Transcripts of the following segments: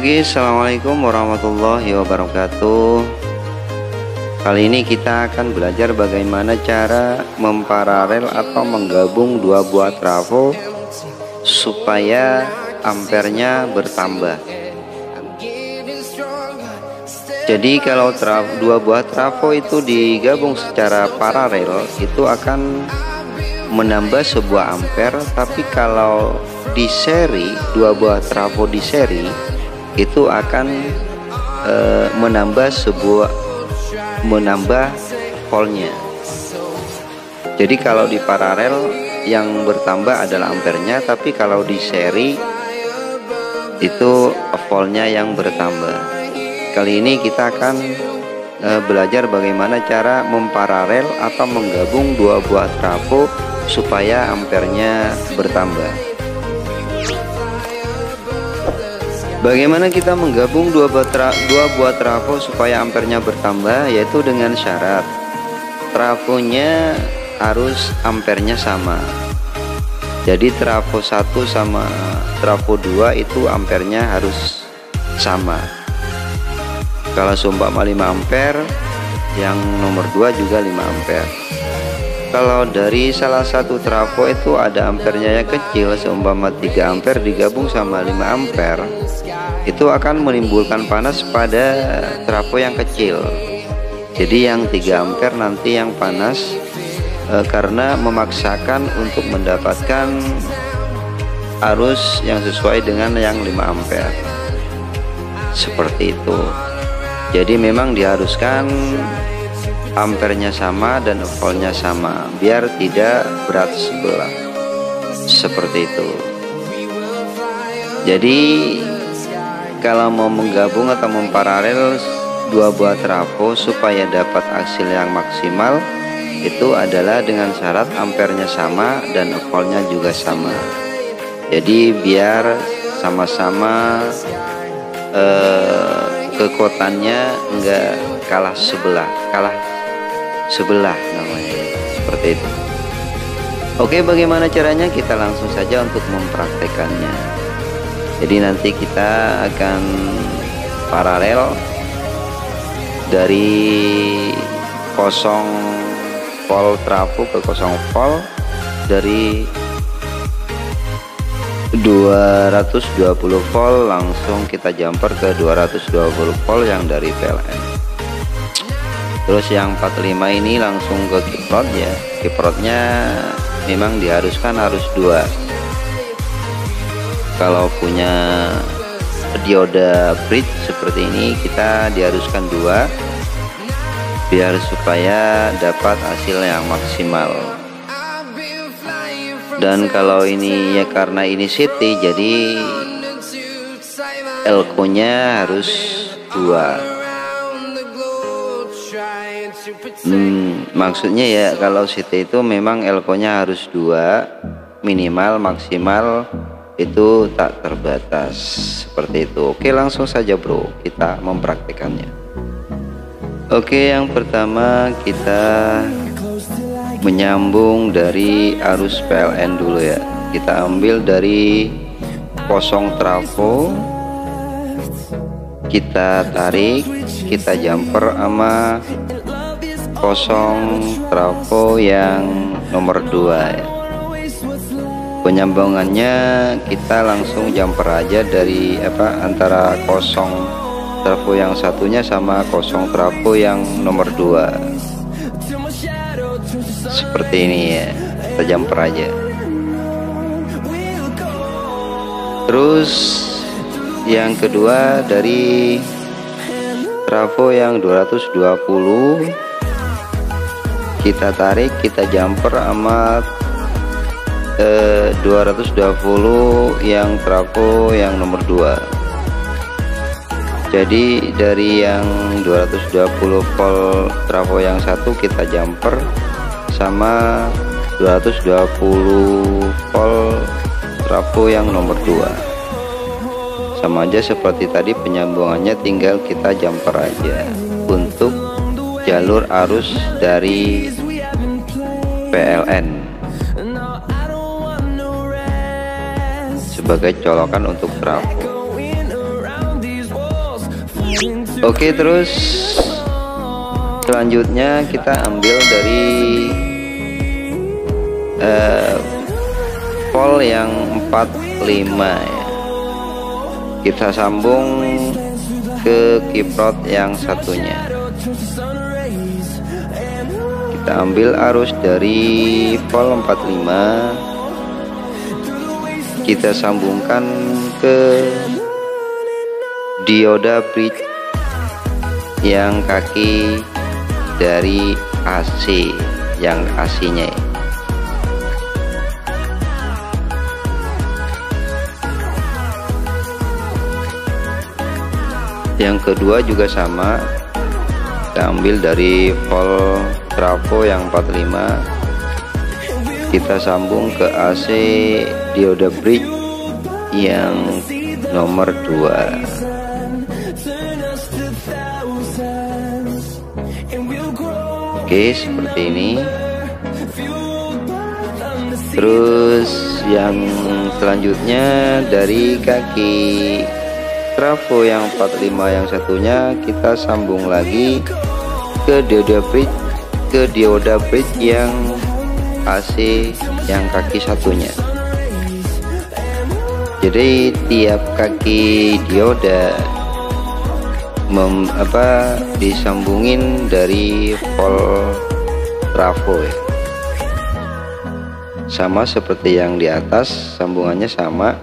Oke, assalamualaikum warahmatullahi wabarakatuh. Kali ini kita akan belajar bagaimana cara memparalel atau menggabung dua buah trafo supaya ampernya bertambah. Jadi kalau dua buah trafo itu digabung secara paralel, itu akan menambah sebuah ampere. Tapi kalau di seri, dua buah trafo di seri itu akan menambah voltnya. Jadi kalau di paralel yang bertambah adalah ampernya, tapi kalau di seri itu voltnya yang bertambah. Kali ini kita akan belajar bagaimana cara memparalel atau menggabung dua buah trafo supaya ampernya bertambah. Bagaimana kita menggabung dua buah trafo supaya ampernya bertambah, yaitu dengan syarat trafonya harus ampernya sama. Jadi trafo 1 sama trafo 2 itu ampernya harus sama. Kalau seumpama 5 ampere, yang nomor 2 juga 5 ampere. Kalau dari salah satu trafo itu ada ampernya yang kecil, seumpama 3 ampere digabung sama 5 ampere, itu akan menimbulkan panas pada trafo yang kecil. Jadi yang 3 ampere nanti yang panas karena memaksakan untuk mendapatkan arus yang sesuai dengan yang 5 ampere. Seperti itu. Jadi memang diharuskan ampernya sama dan voltnya sama, biar tidak berat sebelah. Seperti itu. Jadi kalau mau menggabung atau memparalel dua buah trafo supaya dapat hasil yang maksimal, itu adalah dengan syarat ampernya sama dan voltnya juga sama. Jadi biar sama-sama kekuatannya enggak kalah sebelah namanya, seperti itu. Oke, bagaimana caranya? Kita langsung saja untuk mempraktekannya. Jadi nanti kita akan paralel dari 0 volt trafo ke 0 volt, dari 220 volt langsung kita jumper ke 220 volt yang dari PLN. Terus yang 45 ini langsung ke kiprot ya. Kiprotnya memang diharuskan harus 2. Kalau punya dioda bridge seperti ini, kita diharuskan 2 biar supaya dapat hasil yang maksimal. Dan kalau ini ya karena ini city, jadi elko nya harus 2. Maksudnya ya kalau city itu memang elko nya harus 2, minimal maksimal itu tak terbatas, seperti itu. Oke, langsung saja bro, kita mempraktikannya. Oke, yang pertama kita menyambung dari arus PLN dulu ya. Kita ambil dari 0 trafo, kita tarik, kita jumper sama 0 trafo yang nomor 2 ya. Penyambungannya kita langsung jumper aja dari antara 0 trafo yang satunya sama 0 trafo yang nomor 2. Seperti ini ya, kita jumper aja. Terus yang kedua dari trafo yang 220 kita tarik, kita jumper sama 220 yang trafo yang nomor 2. Jadi dari yang 220 volt trafo yang satu kita jumper sama 220 volt trafo yang nomor 2. Sama aja seperti tadi, penyambungannya tinggal kita jumper aja untuk jalur arus dari PLN sebagai colokan untuk trafo. Oke, terus selanjutnya kita ambil dari volt yang 45 ya. Kita sambung ke kiprot yang satunya. Kita ambil arus dari volt 45, kita sambungkan ke dioda bridge yang kaki dari AC, yang AC-nya ya. Yang kedua juga sama, kita ambil dari volt trafo yang 45, kita sambung ke AC dioda bridge yang nomor 2. Oke, seperti ini. Terus yang selanjutnya dari kaki trafo yang 45 yang satunya kita sambung lagi ke dioda bridge yang AC yang kaki satunya. Jadi tiap kaki dioda disambungin dari volt trafo ya. Sama seperti yang di atas, sambungannya sama,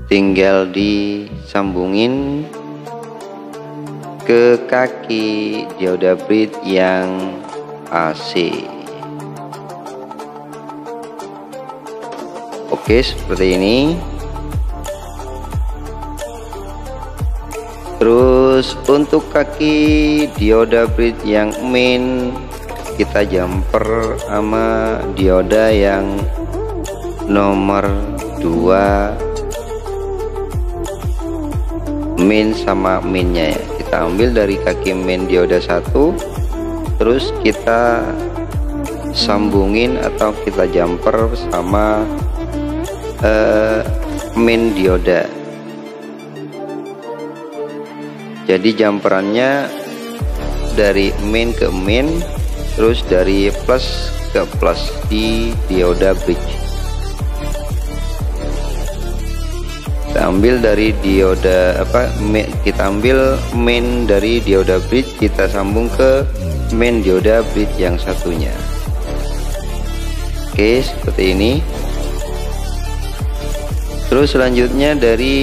tinggal disambungin ke kaki dioda bridge yang AC. Oke, seperti ini. Terus untuk kaki dioda bridge yang main kita jumper sama dioda yang nomor 2, main sama mainnya ya. Kita ambil dari kaki main dioda 1, terus kita sambungin atau kita jumper sama main dioda. Jadi jumperannya dari main ke main, terus dari plus ke plus di dioda bridge. Kita ambil dari dioda kita ambil main dari dioda bridge, kita sambung ke main dioda bridge yang satunya. Oke, seperti ini. Terus selanjutnya dari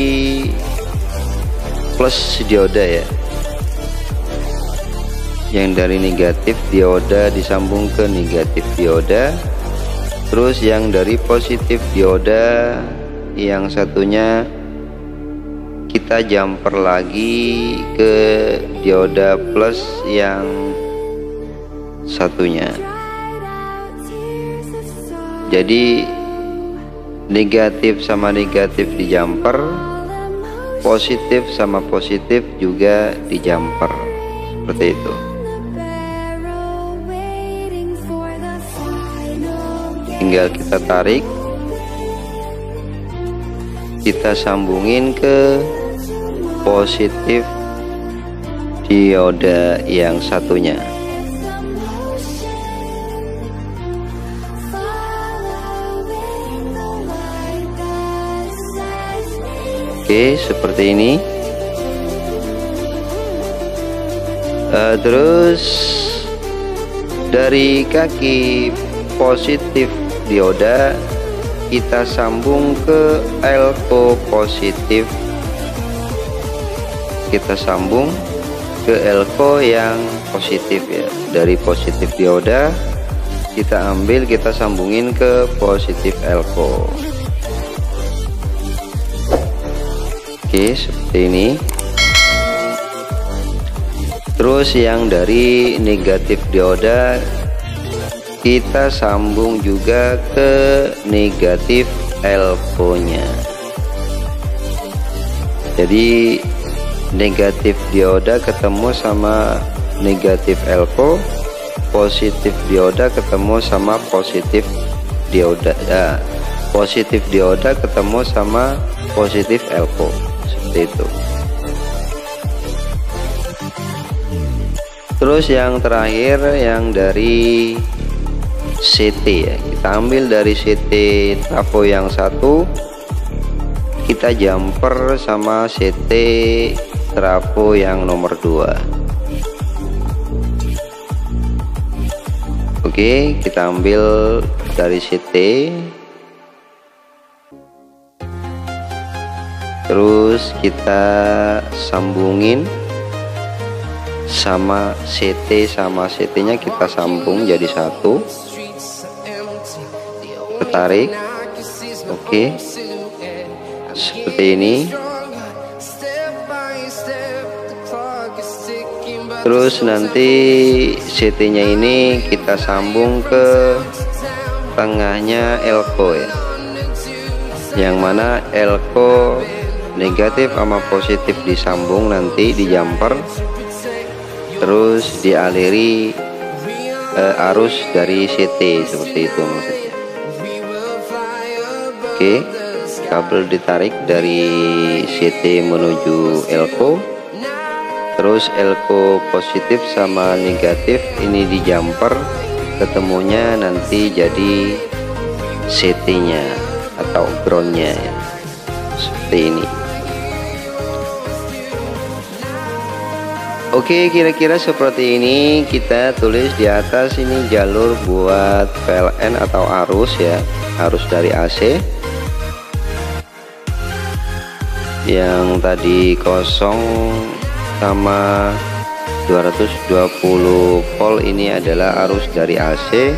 plus dioda ya, yang dari negatif dioda disambung ke negatif dioda, terus yang dari positif dioda yang satunya kita jumper lagi ke dioda plus yang satunya. Jadi negatif sama negatif di jumper, positif sama positif juga di jumper, seperti itu. Tinggal kita tarik, kita sambungin ke positif dioda yang satunya. Oke, seperti ini. Terus dari kaki positif dioda kita sambung ke elko positif, kita sambung ke elko yang positif ya. Dari positif dioda kita ambil, kita sambungin ke positif elko. Oke, seperti ini. Terus yang dari negatif dioda kita sambung juga ke negatif elko nya. Jadi negatif dioda ketemu sama negatif elko, positif dioda ketemu sama positif dioda, positif dioda ketemu sama positif elko, seperti itu. Terus yang terakhir yang dari CT ya, kita ambil dari CT trafo yang satu, kita jumper sama CT trafo yang nomor 2. Oke, kita ambil dari CT, terus kita sambungin sama CT, sama CT nya kita sambung jadi satu, ketarik. Oke, seperti ini. Terus nanti CT nya ini kita sambung ke tengahnya elko ya, yang mana elko negatif sama positif disambung nanti di jumper, terus dialiri arus dari CT, seperti itu maksudnya. Oke, kabel ditarik dari CT menuju elko, terus elko positif sama negatif ini di jumper, ketemunya nanti jadi CT nya atau ground nya ya, seperti ini. Oke, kira-kira seperti ini. Kita tulis di atas ini jalur buat PLN atau arus ya, arus dari AC. Yang tadi kosong sama 220 volt ini adalah arus dari AC.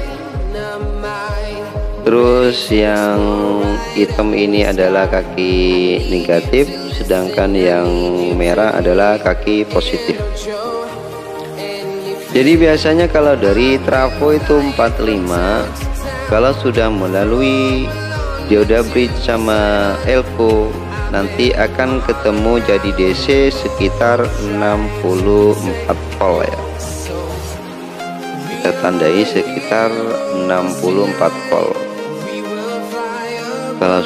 Terus yang hitam ini adalah kaki negatif, sedangkan yang merah adalah kaki positif. Jadi biasanya kalau dari trafo itu 45, kalau sudah melalui dioda bridge sama elko nanti akan ketemu jadi DC sekitar 64 volt ya. Kita tandai sekitar 64 volt. Kalau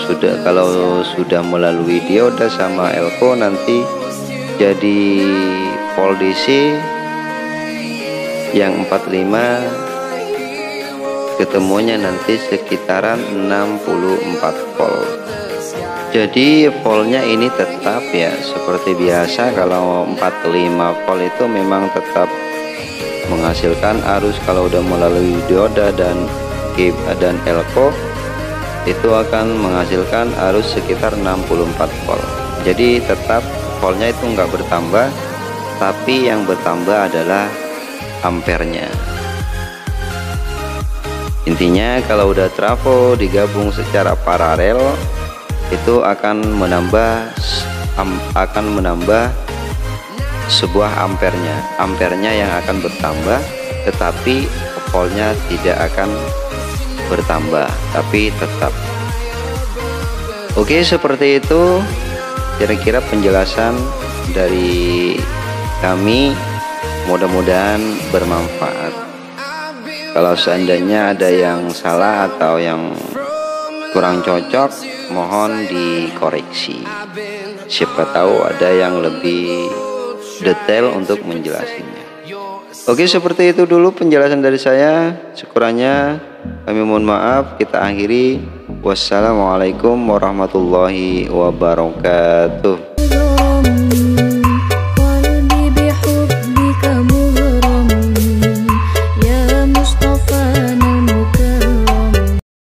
sudah melalui dioda sama elko nanti jadi volt DC yang 45, ketemunya nanti sekitaran 64 volt. Jadi voltnya ini tetap ya seperti biasa. Kalau 45 volt itu memang tetap menghasilkan arus. Kalau udah melalui dioda dan elko itu akan menghasilkan arus sekitar 64 volt. Jadi tetap voltnya itu enggak bertambah, tapi yang bertambah adalah ampernya. Intinya kalau udah trafo digabung secara paralel itu akan menambah sebuah ampernya yang akan bertambah, tetapi voltnya tidak akan bertambah, tapi tetap. Oke, seperti itu kira-kira penjelasan dari kami, mudah-mudahan bermanfaat. Kalau seandainya ada yang salah atau yang kurang cocok, mohon dikoreksi. Siapa tahu ada yang lebih detail untuk menjelaskannya. Oke, seperti itu dulu penjelasan dari saya. Sekurannya kami mohon maaf. Kita akhiri. Wassalamualaikum warahmatullahi wabarakatuh.